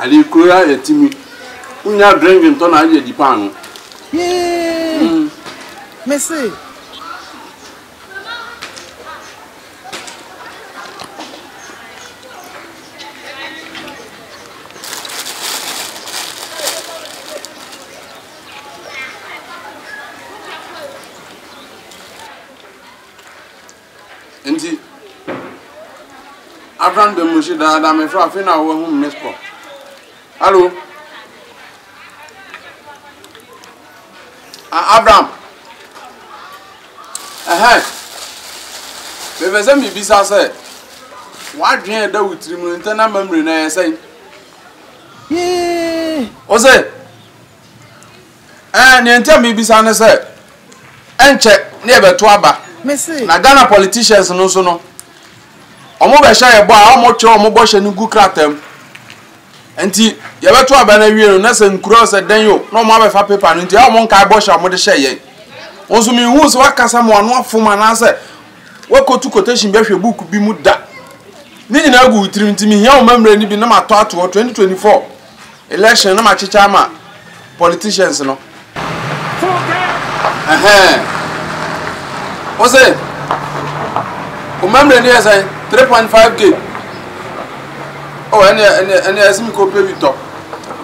Ali kura etimi. Unya drinking to na aje di pan. Yeah. Merci. Enti Avraham de Moshe da me fra fe na wo hu mespo. Hello. Avraham. Bebe se mi bisa se. Wa dwen da wutiri mu ntana mamre na yesen. Yeah. O se. Ne ntem mi bisa ne se. Enche ne beto aba. Merci. Na Ghana politicians no so no. Omo be sha ye bo a omo che omo bo she ni gu kratam. Enti ye beto aba na wie no na se nkuro se den yo na omo abefa paper no enti omo nka bo she omo de she ye. Onso mi hu so wakasa mo anu afoma na se wakotu quotation be hwe book bi mu da. Ni nyina gu utirim ntimi hia o mamre ni bi na mato ato 2024 election na ma chicha ma politicians no. What's it? Remember the years 3.5K. Oh, and as me go pay with top.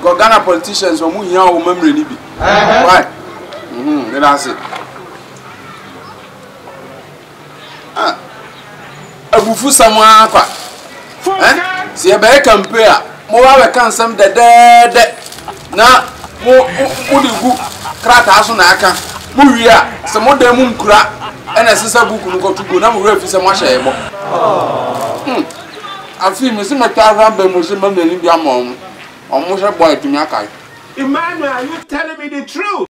Go Ghana politicians or here or memory nibi. Why? That's it. Abufu samwa kwa. Si ebe compare. Mo wa kan sam de na mo digu krata aso na aka. Mo wi a se mo dem nkura ena sisa buku nko tugo na mo refi se mo hye ebo. Afi mi se meta Avraham be mo se ma mani bia mo. Omo hye boy tumi akai. Emmanuel, are you telling me the truth?